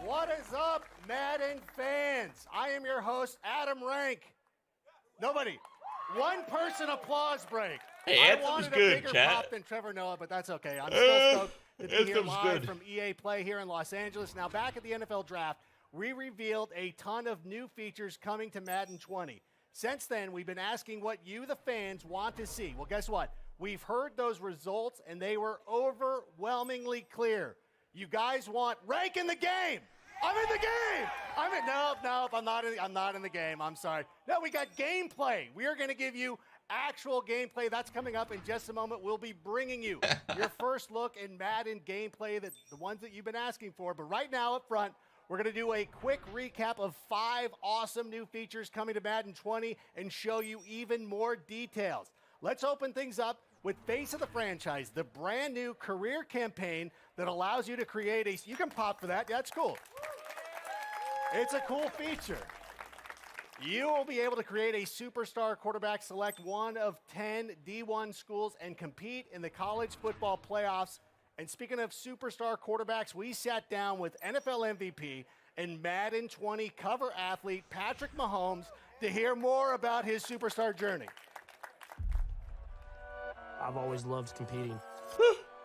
What is up, Madden fans? I am your host, Adam Rank. Nobody. One person applause break. Hey, I Anthem's wanted good, a bigger chat. pop than Trevor Noah, but that's okay. I'm still stoked to be here Anthem's live good. from EA Play here in Los Angeles. Now, back at the NFL Draft, we revealed a ton of new features coming to Madden 20. Since then, we've been asking what you, the fans, want to see. Well, guess what? We've heard those results, and they were overwhelmingly clear. You guys want rank in the game. I'm in the game. Nope. I'm not in the game. I'm sorry. No, we got gameplay. We are going to give you actual gameplay. That's coming up in just a moment. We'll be bringing you your first look in Madden gameplay, the ones that you've been asking for. But right now up front, we're going to do a quick recap of 5 awesome new features coming to Madden 20 and show you even more details. Let's open things up with Face of the Franchise, the brand new career campaign that allows you to create a... You can pop for that. Yeah, that's cool. It's a cool feature. You will be able to create a superstar quarterback, select one of 10 D1 schools, and compete in the college football playoffs. And speaking of superstar quarterbacks, we sat down with NFL MVP and Madden 20 cover athlete Patrick Mahomes to hear more about his superstar journey. I've always loved competing.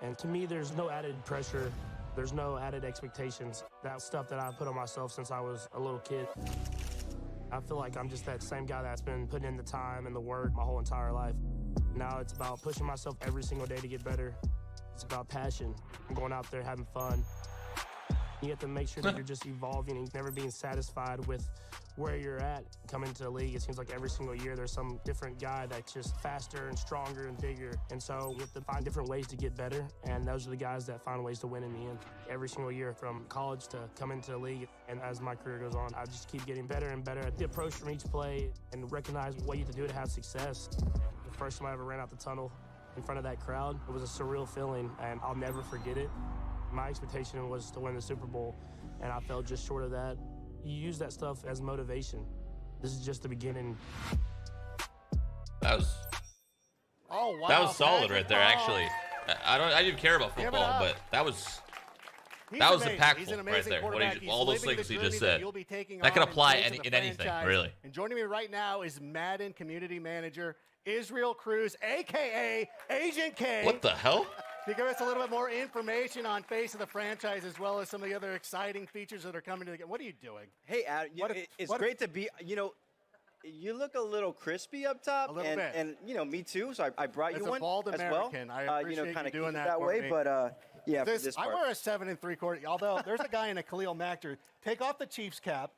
And to me, there's no added pressure. There's no added expectations. That stuff that I put on myself since I was a little kid. I feel like I'm just that same guy that's been putting in the time and the work my whole entire life. Now it's about pushing myself every single day to get better. It's about passion. I'm going out there having fun. You have to make sure that you're just evolving and never being satisfied with where you're at. Coming to the league, it seems like every single year there's some different guy that's just faster and stronger and bigger. And so you have to find different ways to get better, and those are the guys that find ways to win in the end. Every single year, from college to coming to the league, and as my career goes on, I just keep getting better and better at the approach from each play and recognize what you have to do to have success. The first time I ever ran out the tunnel in front of that crowd, it was a surreal feeling, and I'll never forget it. My expectation was to win the Super Bowl, and I fell just short of that. You use that stuff as motivation. This is just the beginning. That was solid right there, actually. I didn't care about football, but that was impactful right there. All those things he just said. That could apply in anything, really. And joining me right now is Madden Community Manager Israel Cruz, a.k.a. Agent K. What the hell? To give us a little bit more information on Face of the Franchise, as well as some of the other exciting features that are coming to the game. What are you doing? Hey, Adam, it's great to be, you look a little crispy up top. A little bit. And, me too, so I brought you one as a bald American. Well. I appreciate you doing that way, me. but, yeah, for this part. I wear a 7 3/4, although there's a guy in a Khalil Mack jersey. Take off the Chiefs cap,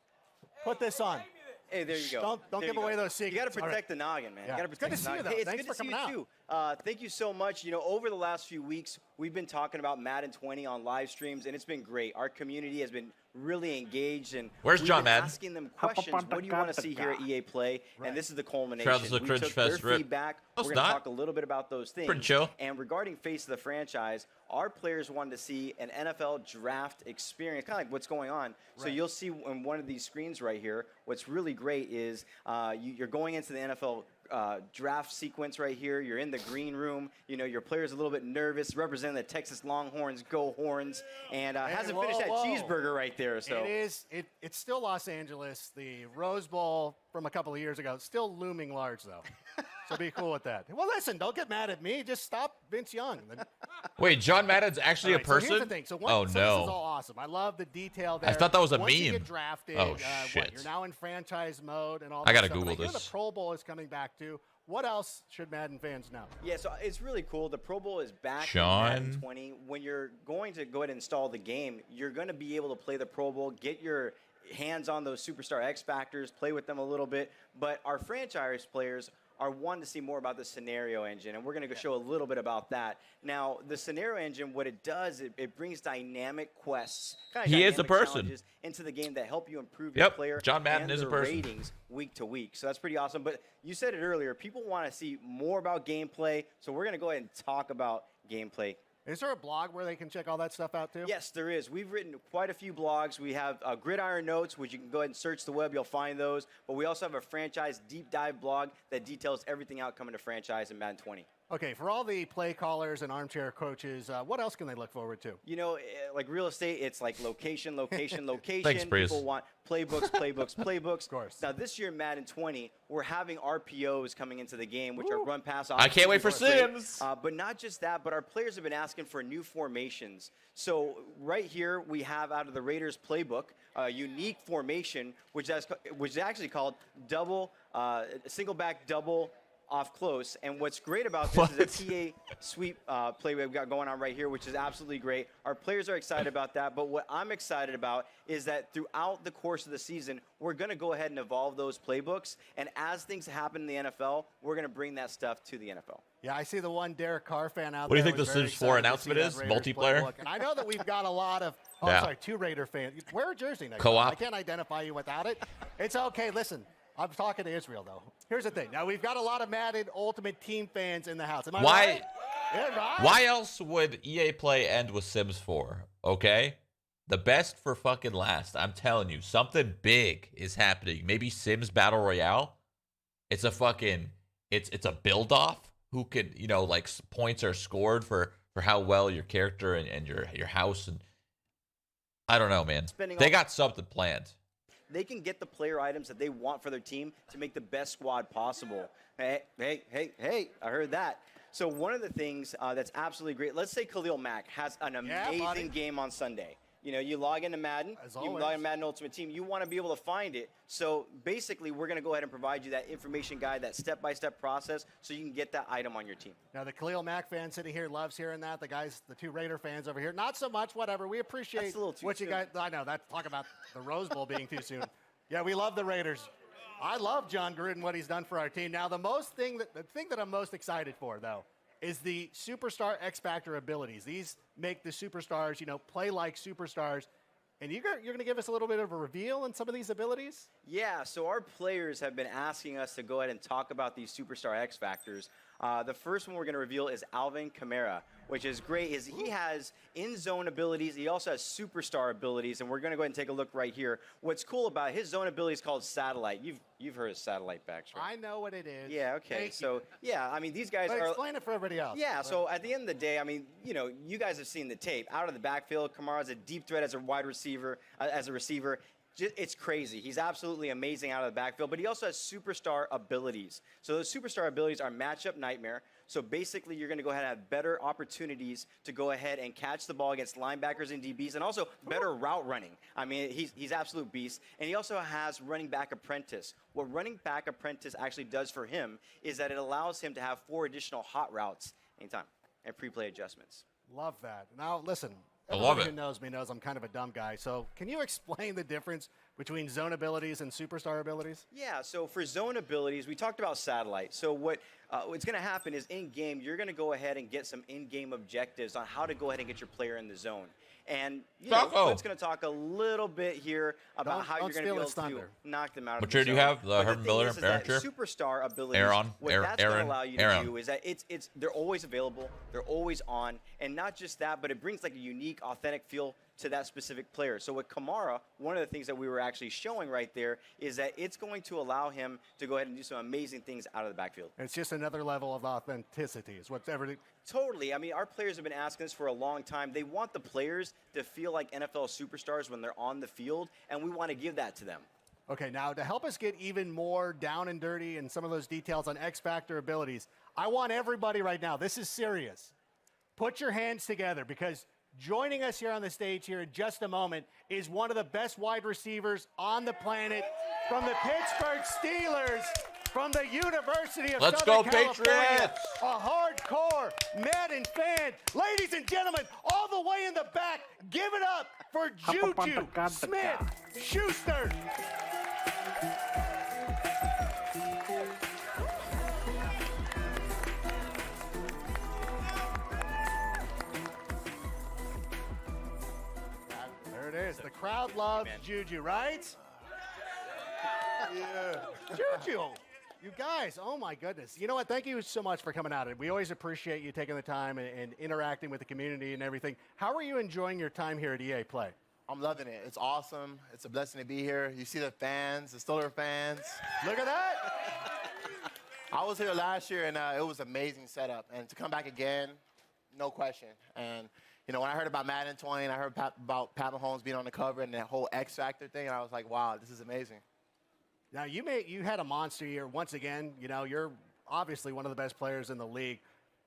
put this on. Hey, there you go. Don't give away those secrets. You got to protect the noggin, man. Yeah. You got to protect It's good to the see you, noggin. though. Hey, Thanks it's for good to coming see you too. Thank you so much. Over the last few weeks, we've been talking about Madden 20 on live streams, and it's been great. Our community has been really engaged, and Where's John been Madden? asking them questions. What do you want to see here at EA Play? Right. And this is the culmination. Shroud is a We cringe took fest their rip. feedback. No, We're it's going to not. talk a little bit about those things. Pretty chill. And regarding Face of the Franchise, our players wanted to see an NFL draft experience, kind of like what's going on. So you'll see on one of these screens right here, what's really great is you're going into the NFL draft sequence right here. You're in the green room. Your player's a little bit nervous, representing the Texas Longhorns, go Horns, and hasn't finished that cheeseburger right there. So It's still Los Angeles. The Rose Bowl from a couple of years ago, still looming large, though. So be cool with that. Well, listen, don't get mad at me. Just stop Vince Young. Wait, John Madden's actually a person? So here's the thing. So this is all awesome. I love the detail there. I thought that was a Once meme. You get drafted, Oh, shit. You're now in franchise mode and all I that gotta stuff. Google And I hear this. the Pro Bowl is coming back, too. What else should Madden fans know? Yeah, so it's really cool. The Pro Bowl is back Sean. in Madden 20. When you're going to go ahead and install the game, you're going to be able to play the Pro Bowl, get your hands on those superstar X Factors, play with them a little bit. But our franchise players are wanting to see more about the scenario engine, and we're going to show a little bit about that. Now, the scenario engine, what it does, it brings dynamic quests, He is a person. challenges into the game that help you improve your Yep, player John Madden and is a their person. ratings week to week. So that's pretty awesome. But you said it earlier, people want to see more about gameplay, so we're going to go ahead and talk about gameplay. Is there a blog where they can check all that stuff out, too? Yes, there is. We've written quite a few blogs. We have Gridiron Notes, which you can go ahead and search the web. You'll find those. But we also have a franchise deep dive blog that details everything out coming to franchise in Madden 20. Okay, for all the play callers and armchair coaches, what else can they look forward to? You know, like real estate, it's like location, location, location. Thanks, Breeze. People want playbooks, playbooks, playbooks. Of course. Now, this year in Madden 20, we're having RPOs coming into the game, which are run pass. I can't wait for Sims. But not just that, but our players have been asking for new formations. So right here, we have out of the Raiders playbook, a unique formation, which is actually called single back double off close. And what's great about this is a TA sweep play we've got going on right here, which is absolutely great. Our players are excited about that. But what I'm excited about is that throughout the course of the season, we're going to go ahead and evolve those playbooks. And as things happen in the NFL, we're going to bring that stuff to the NFL. Yeah, I see the one Derek Carr fan out there. What do you think the Sims 4 announcement is? Multiplayer? And I know that we've got a lot of, two Raider fans. Wear a jersey next Co-op? time. I can't identify you without it. It's okay. Listen, I'm talking to Israel, though. Here's the thing. Now, we've got a lot of Madden Ultimate Team fans in the house. Am I right? Yeah, right? Why else would EA Play end with Sims 4? Okay? The best for fucking last. I'm telling you, something big is happening. Maybe Sims Battle Royale. It's a fucking, it's a build-off. Who can, like points are scored for how well your character and your house. And I don't know, man. They got something planned. They can get the player items that they want for their team to make the best squad possible. Hey, I heard that. So one of the things that's absolutely great, let's say Khalil Mack has an amazing game on Sunday. You log into Madden, you log into Madden Ultimate Team, you want to be able to find it. So basically, we're going to go ahead and provide you that information guide, that step-by-step process, so you can get that item on your team. Now, the Khalil Mack fan sitting here loves hearing that. The two Raider fans over here, not so much, whatever. We appreciate That's a little too what you soon. guys, I know, talk about the Rose Bowl being too soon. Yeah, we love the Raiders. I love John Gruden, what he's done for our team. Now, the thing that I'm most excited for, though, is the Superstar X Factor abilities. These make the superstars, play like superstars. And you're going to give us a little bit of a reveal on some of these abilities? Yeah, so our players have been asking us to go ahead and talk about these Superstar X Factors. The first one we're going to reveal is Alvin Kamara, which is great. He has in-zone abilities. He also has superstar abilities, and we're going to go ahead and take a look right here. What's cool about his zone ability is called Satellite. You've heard of Satellite backs, right? I know what it is. Yeah, okay. These guys are... Explain it for everybody else. Yeah, so at the end of the day, you guys have seen the tape. Out of the backfield, Kamara's a deep threat as a wide receiver, It's crazy. He's absolutely amazing out of the backfield, but he also has superstar abilities. So those superstar abilities are matchup nightmare. So basically, you're going to go ahead and have better opportunities to go ahead and catch the ball against linebackers and DBs, and also better route running. He's absolute beast. And he also has running back apprentice. What running back apprentice actually does for him is that it allows him to have 4 additional hot routes anytime and pre-play adjustments. Love that. Now, listen. I love it. Everyone who knows me knows I'm kind of a dumb guy. So can you explain the difference between zone abilities and superstar abilities? Yeah, so for zone abilities, we talked about satellite. So what's going to happen is in-game, you're going to go ahead and get some in-game objectives on how to go ahead and get your player in the zone. And Clint's going to talk a little bit here about how you're going to be able to knock them out of the zone. What year do you have? Herman Miller, Aaron Chair? Superstar abilities, what that's going to allow you to do is that they're always available, they're always on, and not just that, but it brings like a unique, authentic feel to that specific player. So with Kamara, one of the things that we were actually showing right there is that it's going to allow him to go ahead and do some amazing things out of the backfield. It's just another level of authenticity is what's everything. Totally. Our players have been asking this for a long time. They want the players to feel like NFL superstars when they're on the field, and we want to give that to them. Okay, now to help us get even more down and dirty and some of those details on X Factor abilities, I want everybody right now, this is serious. Put your hands together because joining us here on the stage here in just a moment is one of the best wide receivers on the planet from the Pittsburgh Steelers, from the University of Southern California. Patriots! A hardcore Madden fan. Ladies and gentlemen, all the way in the back, give it up for Juju Smith-Schuster. There it is. The crowd loves Juju, right? Yeah. Juju. You guys, oh my goodness. You know what? Thank you so much for coming out. We always appreciate you taking the time and interacting with the community and everything. How are you enjoying your time here at EA Play? I'm loving it. It's awesome. It's a blessing to be here. You see the fans, the Steeler fans. Look at that. I was here last year, and it was amazing setup. And to come back again, no question. And, you know, when I heard about Madden 20 and I heard about Pat Mahomes being on the cover and that whole X Factor thing, I was like, wow, this is amazing. Now, you had a monster year. Once again, you know, you're obviously one of the best players in the league.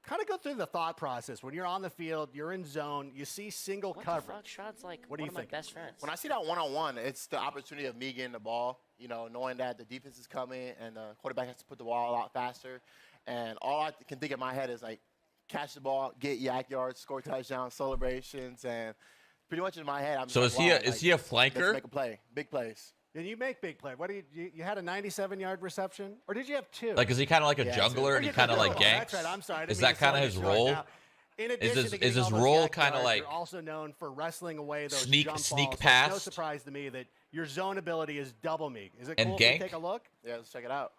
Kind of go through the thought process. When you're on the field, you're in zone, you see single coverage. What the fuck? Shroud's like What do one you of my think? best friends. When I see that one-on-one, it's the opportunity of me getting the ball, you know, knowing that the defense is coming and the quarterback has to put the ball a lot faster. And all I can think in my head is, like, catch the ball, get yak yards, score touchdowns, celebrations, and pretty much in my head, I'm just So like, wow, is he a let's flanker? make a play, big plays. And you make big play. What do you had a 97-yard reception, or did you have 2? Like, is he kind of like a Yeah, jungler and he Oh, kind of like ganks? That's right. I'm sorry. I didn't Is mean that to kind of sell his you short. role? Now, in addition his- to is getting his all those role yak kinda yards, like you're also known for wrestling away those sneak jump sneak balls. So it's no pass? surprise to me that your zone ability is double me. Is it And cool if we gank? take a look? Yeah, let's check it out.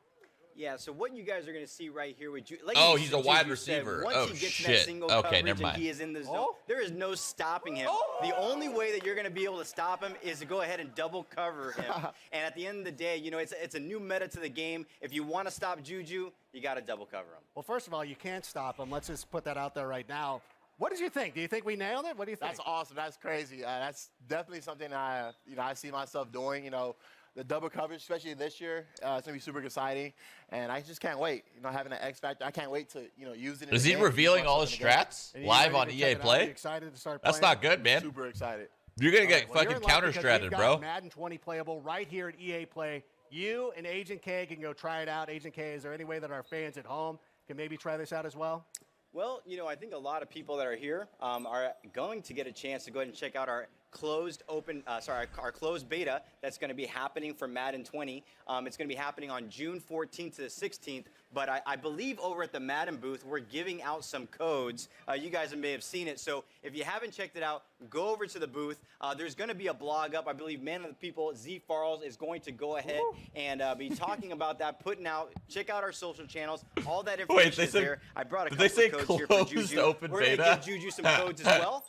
Yeah, so what you guys are going to see right here with Juju. Like Oh, you he's said, a wide Juju said, receiver. Once Oh, he gets in shit. that single Okay, coverage never and mind. he is in the zone, Oh. there is no stopping him. The only way that you're going to be able to stop him is to go ahead and double cover him. And at the end of the day, you know, it's a new meta to the game. If you want to stop Juju, you got to double cover him. Well, first of all, you can't stop him. Let's just put that out there right now. What did you think? Do you think we nailed it? What do you think? That's awesome. That's crazy. That's definitely something I see myself doing. You know, the double coverage, especially this year, it's gonna be super exciting, and I just can't wait. You know, having an X Factor, I can't wait to use it. In Is the he game, revealing watch all his something in the game. strats And you live ready on to EA check it out? You Play? excited to start That's playing? not good, man. Super excited. You're gonna get Well, you're fucking in luck counter because shredded, we've got bro. Madden 20 playable right here at EA Play. You and Agent K can go try it out. Agent K, is there any way that our fans at home can maybe try this out as well? Well, you know, I think a lot of people that are here are going to get a chance to go ahead and check out our our closed beta that's going to be happening for Madden 20. It's going to be happening on June 14th to the 16th. But I believe over at the Madden booth, we're giving out some codes. You guys may have seen it. So if you haven't checked it out, go over to the booth. There's going to be a blog up. I believe Man of the People, Z Farles, is going to go ahead and be talking about that, putting out. Check out our social channels. All that information is there. I brought a did couple they say of codes here for closed Juju. open We're going to beta? give Juju some codes as well.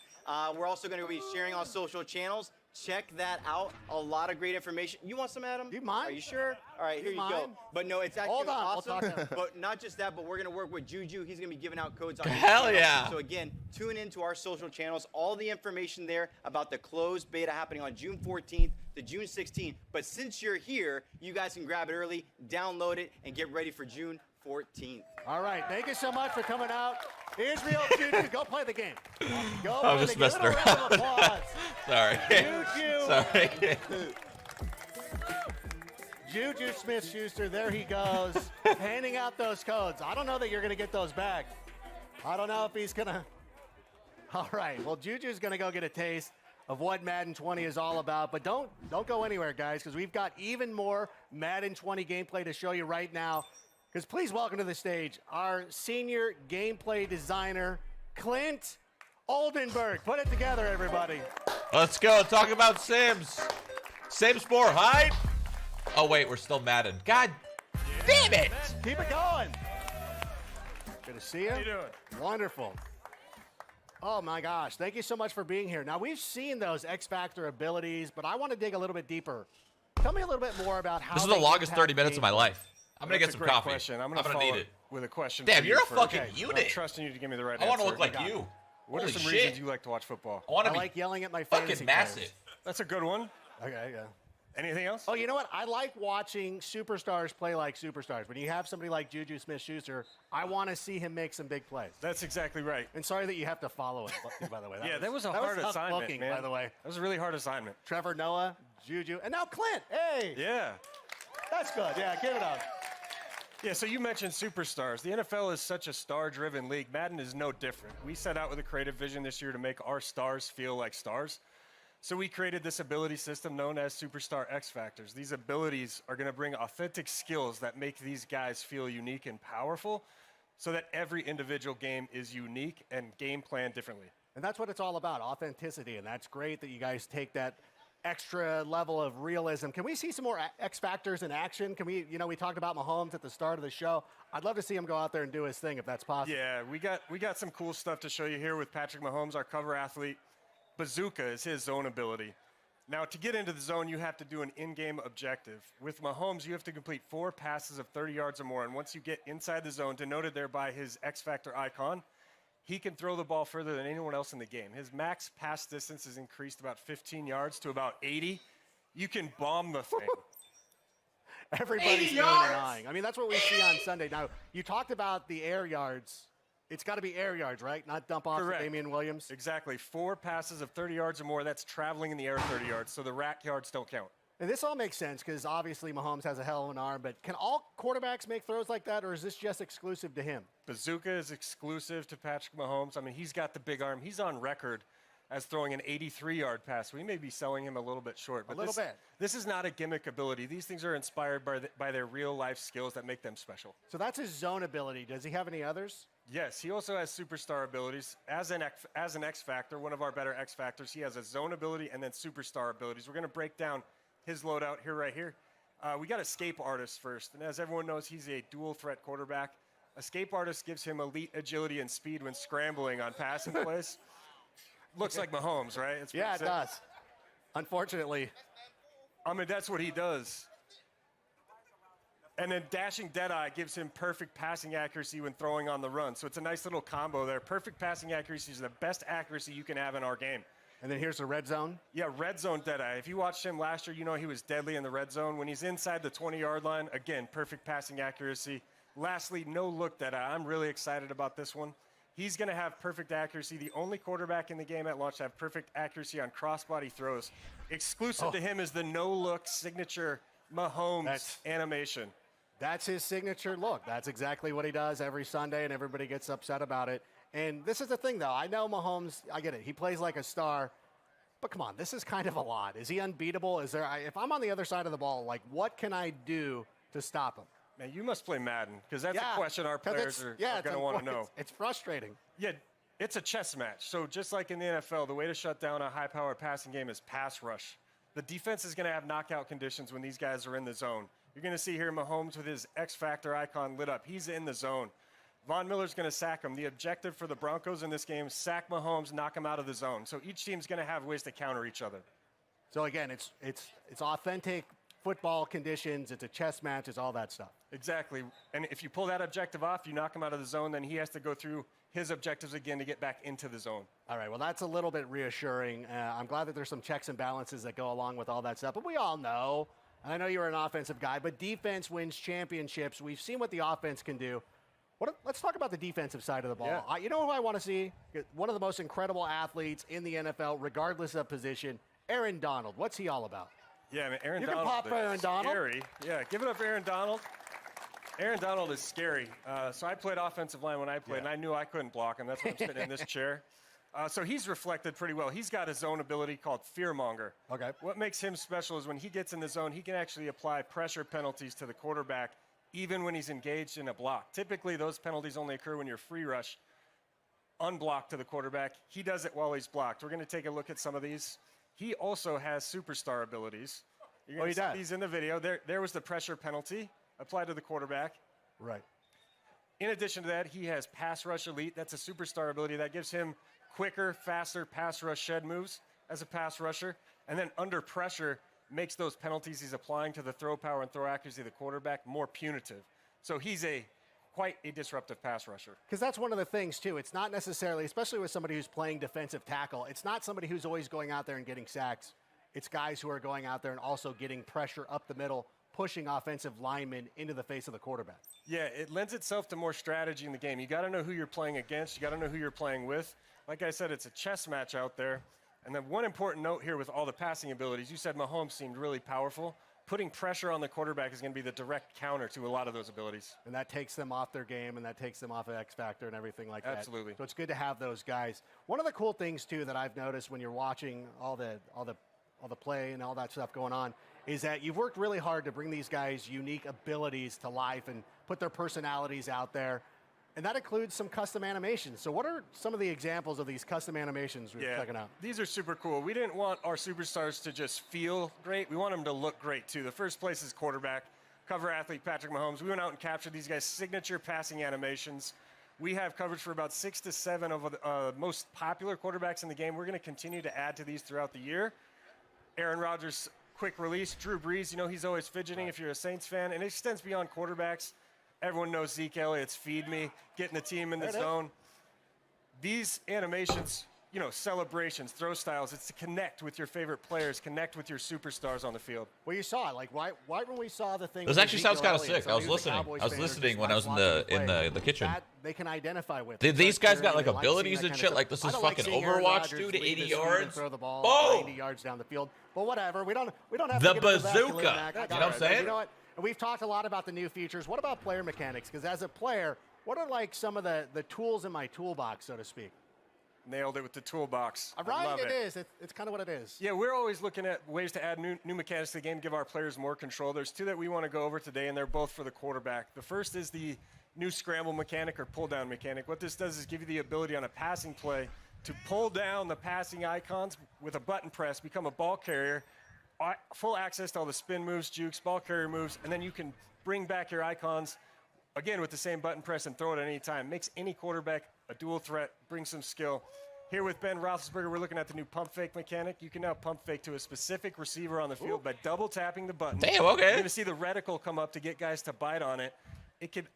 We're also going to be sharing on social channels. Check that out. A lot of great information. You want some, Adam? You mind? Are you sure? All right, here you go. mind? But no, it's actually Hold on, we'll awesome. talk to him. But not just that, but we're going to work with Juju. He's going to be giving out codes on his Hell channel. yeah. So again, tune into our social channels. All the information there about the closed beta happening on June 14th to June 16th. But since you're here, you guys can grab it early, download it, and get ready for June 14th. All right. Thank you so much for coming out. Israel, Juju, go play the game. Go I'm play just the game. messing Give it a round of around. applause. Sorry. Juju. Sorry. Juju Smith-Schuster, there he goes, handing out those codes. I don't know that you're going to get those back. I don't know if he's going to. All right. Well, Juju's going to go get a taste of what Madden 20 is all about. But don't go anywhere, guys, because we've got even more Madden 20 gameplay to show you right now. Because please welcome to the stage our senior gameplay designer, Clint Oldenburg. Put it together, everybody. Let's go. Talk about Sims. Sims 4 hide. Oh, wait. We're still Madden. God damn it. Keep it going. Good to see you. How you doing? Wonderful. Oh, my gosh. Thank you so much for being here. Now, we've seen those X Factor abilities, but I want to dig a little bit deeper. Tell me a little bit more about how This is the they longest impact 30 minutes of my gameplay. life. I'm going to get That's some a great coffee. question. I'm gonna gonna need follow it. with a question. Damn, for you're you a first. fucking Okay. unit. I'm trusting you to give me the right I want to answer. look like you. What are Holy some shit. reasons you like to watch football? I want I to be like yelling at my fantasy fucking massive. players. That's a good one. Okay, yeah. Anything else? Oh, you know what? I like watching superstars play like superstars. When you have somebody like Juju Smith-Schuster, I want to see him make some big plays. That's exactly right. And sorry that you have to follow it, by the way. That was a hard tough assignment, looking, man. by the way. That was a really hard assignment. Trevor Noah, Juju, and now Clint. Hey, Yeah. that's good. Yeah, give it up. Yeah, so you mentioned superstars. The NFL is such a star-driven league. Madden is no different. We set out with a creative vision this year to make our stars feel like stars. So we created this ability system known as Superstar X Factors. These abilities are going to bring authentic skills that make these guys feel unique and powerful so that every individual game is unique and game planned differently. And that's what it's all about, authenticity. And that's great that you guys take that extra level of realism. Can we see some more X Factors in action? Can we, we talked about Mahomes at the start of the show. I'd love to see him go out there and do his thing if that's possible. Yeah, we got some cool stuff to show you here with Patrick Mahomes, our cover athlete. Bazooka is his zone ability. Now, to get into the zone, you have to do an in-game objective. With Mahomes, you have to complete 4 passes of 30 yards or more. And once you get inside the zone, denoted there by his X Factor icon, he can throw the ball further than anyone else in the game. His max pass distance is increased about 15 yards to about 80. You can bomb the thing. Everybody's going and eyeing. I mean, that's what we see on Sunday. Now, you talked about the air yards. It's got to be air yards, right? Not dump off to Damian Williams? Exactly. 4 passes of 30 yards or more. That's traveling in the air 30 yards, so the rack yards don't count. And this all makes sense because obviously Mahomes has a hell of an arm, but can all quarterbacks make throws like that, or is this just exclusive to him? Bazooka is exclusive to Patrick Mahomes. I mean, he's got the big arm. He's on record as throwing an 83-yard pass. We may be selling him a little bit short. But this is not a gimmick ability. These things are inspired by their real-life skills that make them special. So that's his zone ability. Does he have any others? Yes, he also has superstar abilities. As an X Factor, one of our better X Factors, he has a zone ability and then superstar abilities. We're going to break down his loadout right here. We got Escape Artist first. And as everyone knows, he's a dual-threat quarterback. Escape Artist gives him elite agility and speed when scrambling on passing plays. Looks like Mahomes, right? Yeah, it does. Unfortunately. I mean, that's what he does. And then Dashing Deadeye gives him perfect passing accuracy when throwing on the run. So it's a nice little combo there. Perfect passing accuracy is the best accuracy you can have in our game. And then here's the red zone. Yeah, red zone Deadeye. If you watched him last year, you know he was deadly in the red zone. When he's inside the 20-yard line, again, perfect passing accuracy. Lastly, no look Deadeye. I'm really excited about this one. He's going to have perfect accuracy. The only quarterback in the game at launch to have perfect accuracy on crossbody throws. Exclusive to him is the no-look signature Mahomes animation. That's his signature look. That's exactly what he does every Sunday, and everybody gets upset about it. And this is the thing, though. I know Mahomes, I get it. He plays like a star. But come on, this is kind of a lot. Is he unbeatable? If I'm on the other side of the ball, like, what can I do to stop him? Man, you must play Madden, because that's a question our players are going to want to know. It's frustrating. Yeah, it's a chess match. So just like in the NFL, the way to shut down a high-powered passing game is pass rush. The defense is going to have knockout conditions when these guys are in the zone. You're going to see here Mahomes with his X Factor icon lit up. He's in the zone. Von Miller's going to sack him. The objective for the Broncos in this game, sack Mahomes, knock him out of the zone. So each team's going to have ways to counter each other. So again, it's authentic football conditions. It's a chess match. It's all that stuff. Exactly. And if you pull that objective off, you knock him out of the zone, then he has to go through his objectives again to get back into the zone. All right, well, that's a little bit reassuring. I'm glad that there's some checks and balances that go along with all that stuff. But we all know, and I know you're an offensive guy, but defense wins championships. We've seen what the offense can do. Let's talk about the defensive side of the ball. Yeah. You know who I want to see? One of the most incredible athletes in the NFL, regardless of position, Aaron Donald. What's he all about? Yeah, I mean, Aaron you Donald. You can pop for Aaron Donald. Scary. Yeah, give it up for Aaron Donald. Aaron Donald is scary. So I played offensive line when I played, and I knew I couldn't block him. That's why I'm sitting in this chair. So he's reflected pretty well. He's got his own ability called Fearmonger. Okay. What makes him special is when he gets in the zone, he can actually apply pressure penalties to the quarterback even when he's engaged in a block. Typically, those penalties only occur when you're free rush, unblocked to the quarterback. He does it while he's blocked. We're going to take a look at some of these. He also has superstar abilities. You're going to see these in the video. There was the pressure penalty applied to the quarterback. Right. In addition to that, he has pass rush elite. That's a superstar ability that gives him quicker, faster pass rush shed moves as a pass rusher. And then under pressure, makes those penalties he's applying to the throw power and throw accuracy of the quarterback more punitive. So he's quite a disruptive pass rusher. Because that's one of the things, too. It's not necessarily, especially with somebody who's playing defensive tackle, it's not somebody who's always going out there and getting sacks. It's guys who are going out there and also getting pressure up the middle, pushing offensive linemen into the face of the quarterback. Yeah, it lends itself to more strategy in the game. You got to know who you're playing against. You got to know who you're playing with. Like I said, it's a chess match out there. And then one important note here with all the passing abilities, you said Mahomes seemed really powerful. Putting pressure on the quarterback is going to be the direct counter to a lot of those abilities. And that takes them off their game, and that takes them off of X Factor and everything like that. Absolutely. So it's good to have those guys. One of the cool things, too, that I've noticed when you're watching all the play and all that stuff going on is that you've worked really hard to bring these guys' unique abilities to life and put their personalities out there. And that includes some custom animations. So what are some of the examples of these custom animations we're checking out? These are super cool. We didn't want our superstars to just feel great. We want them to look great, too. The first place is quarterback, cover athlete Patrick Mahomes. We went out and captured these guys' signature passing animations. We have coverage for about 6 to 7 of the most popular quarterbacks in the game. We're going to continue to add to these throughout the year. Aaron Rodgers' quick release. Drew Brees, you know, he's always fidgeting if you're a Saints fan. And it extends beyond quarterbacks. Everyone knows Zeke Elliott's feed me, getting the team in the zone. These animations, you know, celebrations, throw styles, it's to connect with your favorite players, connect with your superstars on the field. Well, you saw it. Like, right when we saw the thing. This with actually sounds Ezekiel kind of Elliott, sick. I was somebody who's a listening. Cowboys I was fan or listening just when I was in watching him the play, the kitchen. that they can identify with. These guys got like They like abilities seeing and that shit. kind of Like this stuff. is I don't like fucking seeing Aaron Overwatch, Rodgers dude. lead 80 his team and yards. throw the ball Boom. 90 yards down the field. But whatever. We don't have The to get into that, bazooka. Khalil Mack. I You got know what I'm it. But saying? You know what? And we've talked a lot about the new features. What about player mechanics? Because as a player, what are like some of the tools in my toolbox, so to speak? Nailed it with the toolbox. Right, love it is. It's kind of what it is. Yeah, we're always looking at ways to add new mechanics to the game, give our players more control. There's two that we want to go over today, and they're both for the quarterback. The first is the new scramble mechanic or pull down mechanic. What this does is give you the ability on a passing play to pull down the passing icons with a button press, become a ball carrier, full access to all the spin moves, jukes, ball carrier moves, and then you can bring back your icons again with the same button press and throw it at any time. Makes any quarterback a dual threat, brings some skill. Here with Ben Roethlisberger, we're looking at the new pump fake mechanic. You can now pump fake to a specific receiver on the field by double tapping the button. Damn, okay. You're going to see the reticle come up to get guys to bite on it. It could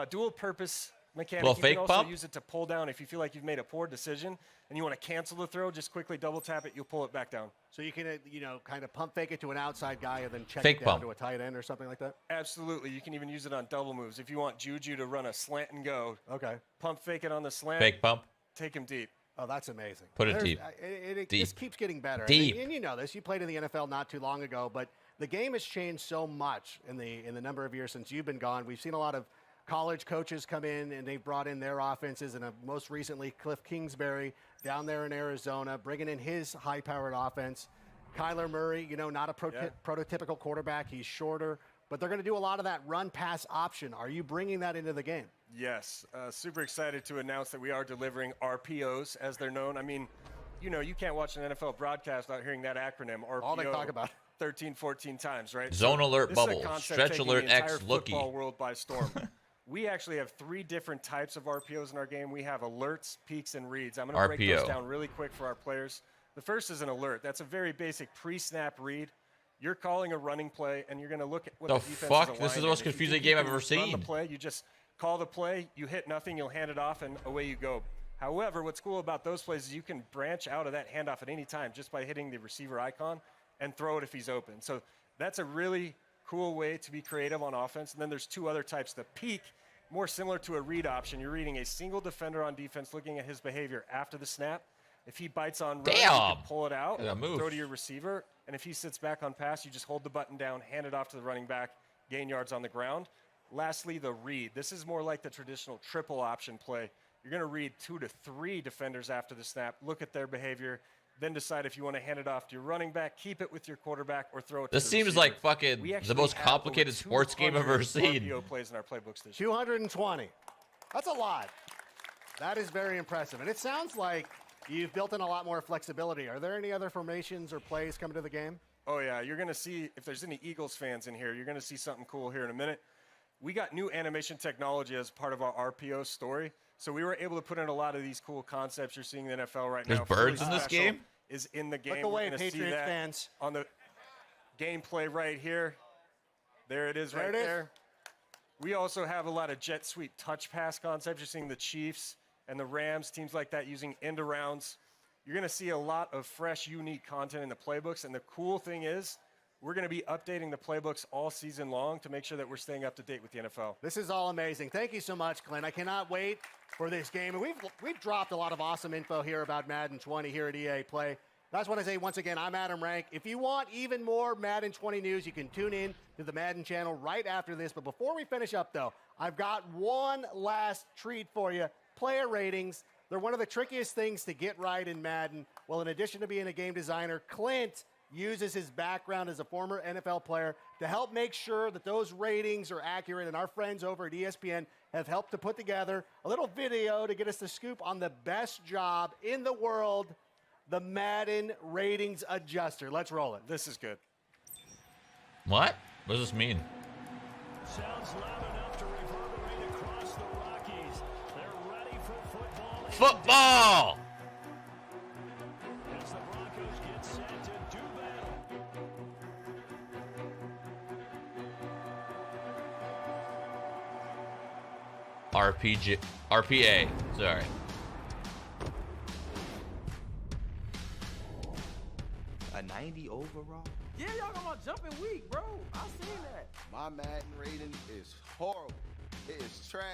dual purpose mechanic. Little You fake can also pump? use it to pull down if you feel like you've made a poor decision and you want to cancel the throw. Just quickly double tap it. You'll pull it back down. So you can, kind of pump fake it to an outside guy and then check Fake it down pump. to a tight end or something like that? Absolutely. You can even use it on double moves. If you want Juju to run a slant and go, Okay. pump fake it on the slant. Fake pump. Take him deep. Oh, that's amazing. Put it There's- deep. It Deep. just keeps getting better. Deep. And you know this. You played in the NFL not too long ago, but the game has changed so much in the number of years since you've been gone. We've seen a lot of college coaches come in, and they've brought in their offenses, and most recently Cliff Kingsbury down there in Arizona, bringing in his high-powered offense. Kyler Murray, not a prototypical quarterback. He's shorter, but they're going to do a lot of that run-pass option. Are you bringing that into the game? Yes, super excited to announce that we are delivering RPOs, as they're known. I mean, you can't watch an NFL broadcast without hearing that acronym, RPO. All they talk about. 13, 14 times, right? Zone alert this is a bubble. concept Stretch taking alert the entire X looky. football world by storm. We actually have 3 different types of RPOs in our game. We have alerts, peaks, and reads. I'm going to break RPO. those down really quick for our players. The first is an alert. That's a very basic pre-snap read. You're calling a running play, and you're going to look at what The the defense fuck? is This is the aligned most in. If you confusing think game you I've can ever run seen. the play, you just call the play, you hit nothing, you'll hand it off, and away you go. However, what's cool about those plays is you can branch out of that handoff at any time just by hitting the receiver icon and throw it if he's open. So that's a really cool way to be creative on offense. And then there's 2 other types. The peak, more similar to a read option. You're reading a single defender on defense, looking at his behavior after the snap. If he bites on run, you Damn. can pull it out, Yeah, move. throw to your receiver. And if he sits back on pass, you just hold the button down, hand it off to the running back, gain yards on the ground. Lastly, the read. This is more like the traditional triple option play. You're going to read 2 to 3 defenders after the snap, look at their behavior, then decide if you want to hand it off to your running back, keep it with your quarterback, or throw it to This the seems receiver. like fucking We the actually most have complicated over sports game I've ever 200 seen. RPO plays in our playbooks this year. 220. That's a lot. That is very impressive. And it sounds like you've built in a lot more flexibility. Are there any other formations or plays coming to the game? Oh, yeah. You're going to see, if there's any Eagles fans in here, you're going to see something cool here in a minute. We got new animation technology as part of our RPO story. So we were able to put in a lot of these cool concepts you're seeing in the NFL right There's now. birds Fully in this special game? Is in the game. Look away, We're gonna see Patriots that fans. on the gameplay right here. There it is There right it is. there. We also have a lot of jet sweep touch pass concepts. You're seeing the Chiefs and the Rams, teams like that, using end arounds. You're going to see a lot of fresh, unique content in the playbooks. And the cool thing is, we're going to be updating the playbooks all season long to make sure that we're staying up to date with the NFL. This is all amazing. Thank you so much, Clint. I cannot wait for this game. And we've dropped a lot of awesome info here about Madden 20 here at EA Play. I just want to say once again, I'm Adam Rank. If you want even more Madden 20 news, you can tune in to the Madden channel right after this. But before we finish up, though, I've got one last treat for you. Player ratings. They're one of the trickiest things to get right in Madden. Well, in addition to being a game designer, Clint uses his background as a former NFL player to help make sure that those ratings are accurate. And our friends over at ESPN have helped to put together a little video to get us the scoop on the best job in the world, the Madden Ratings Adjuster. Let's roll it. This is good. What? What does this mean? Sounds loud enough to reverberate across the Rockies. They're ready for football. Football! As the Broncos get set to do battle. RPA. Sorry. A 90 overall? Yeah, y'all got my jumping weak, bro. I seen that. My Madden rating is horrible. It is trash.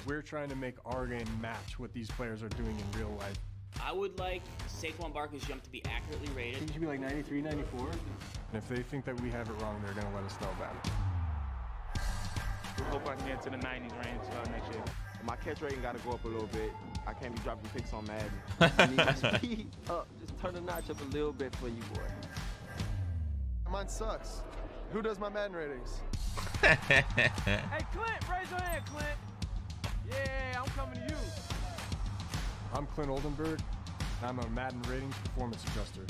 We're trying to make our game match what these players are doing in real life. I would like Saquon Barkley's jump to be accurately rated. It should be like 93, 94. And if they think that we have it wrong, they're going to let us know about it. I hope I can get to the 90s range next year. My catch rating got to go up a little bit. I can't be dropping picks on Madden. I need my speed up. Just turn the notch up a little bit for you, boy. Mine sucks. Who does my Madden ratings? Hey, Clint, raise your hand, Clint. Yeah, I'm coming to you. I'm Clint Oldenburg, and I'm a Madden ratings performance adjuster.